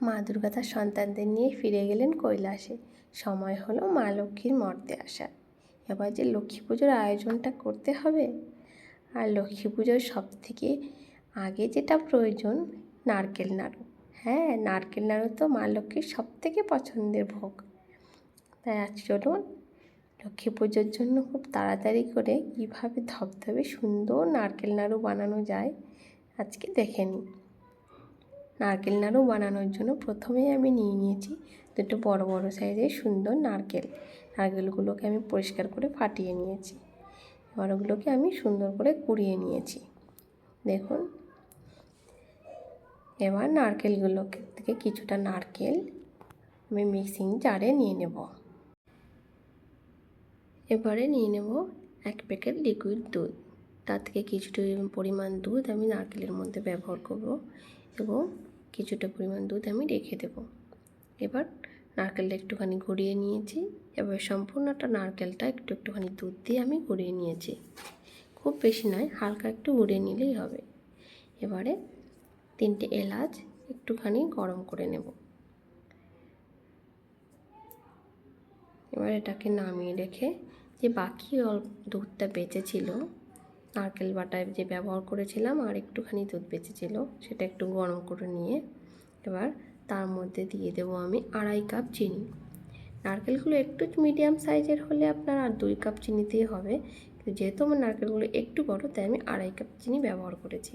মা দুর্গা তার সন্তানদের নিয়ে ফিরে গেলেন কৈলাসে। সময় হলো মা লক্ষ্মীর মর্তে আসার। এবার যে লক্ষ্মী পুজোর আয়োজনটা করতে হবে, আর লক্ষ্মী পুজোর সবথেকে আগে যেটা প্রয়োজন নারকেল নাড়ু। হ্যাঁ, নারকেল নাড়ু তো মা লক্ষ্মীর সবথেকে পছন্দের ভোগ। তাই আজ চলুন লক্ষ্মী পুজোর জন্য খুব তাড়াতাড়ি করে কীভাবে ধবধবে সুন্দর নারকেল নাড়ু বানানো যায় আজকে দেখে নিই। নারকেল নাড়ু বানানোর জন্য প্রথমেই আমি নিয়ে নিয়েছি দুটো বড় বড় সাইজের সুন্দর নারকেলগুলোকে আমি পরিষ্কার করে ফাটিয়ে নিয়েছি। এবার ওগুলোকে আমি সুন্দর করে কুড়িয়ে নিয়েছি। দেখুন, এবার নারকেলগুলোকে থেকে কিছুটা নারকেল আমি মিক্সিং জারে নিয়ে নেব। এবারে নিয়ে নেব 1 প্যাকেট লিকুইড দুধ। তার থেকে কিছুটা পরিমাণ দুধ আমি নারকেলের মধ্যে ব্যবহার করব এবং কিছুটা পরিমাণ দুধ আমি রেখে দেব। এবার নারকেলটা একটুখানি গড়িয়ে নিয়েছি। এবার সম্পূর্ণটা নারকেলটা একটুখানি দুধ দিয়ে আমি গড়িয়ে নিয়েছি। খুব বেশি নয়, হালকা একটু গড়িয়ে নিলেই হবে। এবারে 3টে এলাচ একটুখানি গরম করে নেব। এবার এটাকে নামিয়ে রেখে যে বাকি দুধটা বেঁচেছিল, নারকেল বাটায় যে ব্যবহার করেছিলাম আর একটুখানি দুধ বেঁচেছিল, সেটা একটু গরম করে নিয়ে এবার তার মধ্যে দিয়ে দেবো আমি 2.5 কাপ চিনি। নারকেলগুলো একটু মিডিয়াম সাইজের হলে আপনার আর 2 কাপ চিনিতেই হবে, কিন্তু যেহেতু আমার নারকেলগুলো একটু বড় তাই আমি 2.5 কাপ চিনি ব্যবহার করেছি।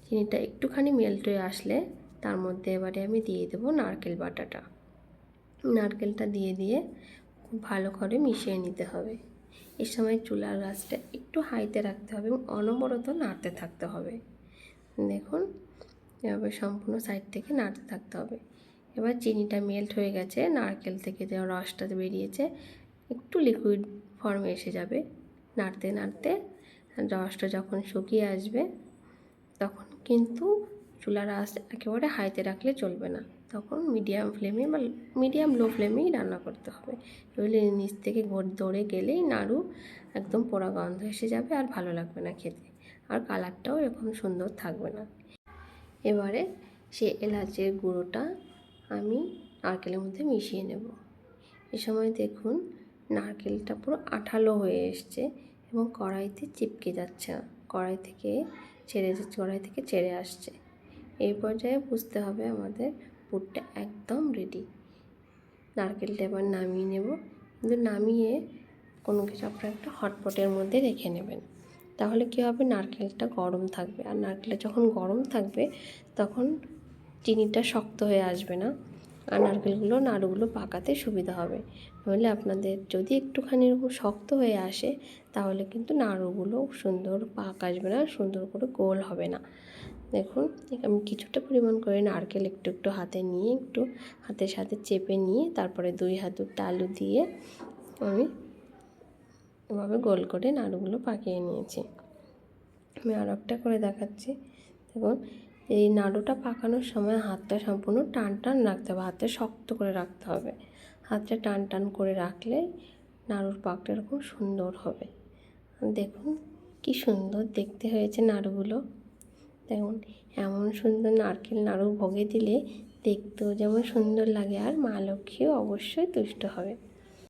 চিনিটা একটুখানি মেল্ট হয়ে আসলে তার মধ্যে এবারে আমি দিয়ে দেবো নারকেল বাটাটা। নারকেলটা দিয়ে খুব ভালো করে মিশিয়ে নিতে হবে। এই সময় চুলার আঁচটা একটু হাইতে রাখতে হবে এবং অনবরত নাড়তে থাকতে হবে। দেখুন, এভাবে সম্পূর্ণ সাইড থেকে নাড়তে থাকতে হবে। এবার চিনিটা মেল্ট হয়ে গেছে, নারকেল থেকে যে রসটা বেরিয়েছে একটু লিকুইড ফর্মে এসে যাবে। নাড়তে নাড়তে রসটা যখন শুকিয়ে আসবে তখন কিন্তু চুলার আঁচ একেবারে হাইতে রাখলে চলবে না, তখন মিডিয়াম ফ্লেমে বা মিডিয়াম লো ফ্লেমেই রান্না করতে হবে। নইলে নিচ থেকে ধরে গেলেই নাড়ু একদম পোড়া গন্ধ এসে যাবে আর ভালো লাগবে না খেতে, আর কালারটাও এরকম সুন্দর থাকবে না। এবারে সেই এলাচের গুঁড়োটা আমি নারকেলের মধ্যে মিশিয়ে নেব। এ সময় দেখুন নারকেলটা পুরো আঠালো হয়ে এসছে এবং কড়াইতে চিপকে যাচ্ছে না, কড়াই থেকে ছেড়ে আসছে। এই পর্যায়ে বুঝতে হবে আমাদের পুরটা একদম রেডি। নারকেলটা এবার নামিয়ে নেব, কিন্তু নামিয়ে কোনো কিছু আপনারা একটা হটপটের মধ্যে রেখে নেবেন। তাহলে কী হবে, নারকেলটা গরম থাকবে, আর নারকেলটা যখন গরম থাকবে তখন চিনিটা শক্ত হয়ে আসবে না, আর নাড়ুগুলো পাকাতে সুবিধা হবে। নইলে আপনাদের যদি একটুখানি এরকম শক্ত হয়ে আসে তাহলে কিন্তু নাড়ুগুলো সুন্দর পাক আসবে না, সুন্দর করে গোল হবে না। দেখুন, আমি কিছুটা পরিমাণ করে নারকেল একটু হাতে নিয়ে একটু হাতের সাথে চেপে নিয়ে তারপরে 2 হাত তালু দিয়ে আমি এভাবে গোল করে নাড়ুগুলো পাকিয়ে নিয়েছি। আমি আর একটা করে দেখাচ্ছি। দেখুন, এই নাড়ুটা পাকানোর সময় হাতটা সম্পূর্ণ টান রাখতে হবে, হাতটা শক্ত করে রাখতে হবে। হাতটা টান করে রাখলে নাড়ুর পাকটা এরকম সুন্দর হবে। দেখুন কি সুন্দর দেখতে হয়েছে নাড়ুগুলো। দেখুন, এমন সুন্দর নারকেল নাড়ু ভোগে দিলে দেখতেও যেমন সুন্দর লাগে আর মা লক্ষ্মীও অবশ্যই তুষ্ট হবে।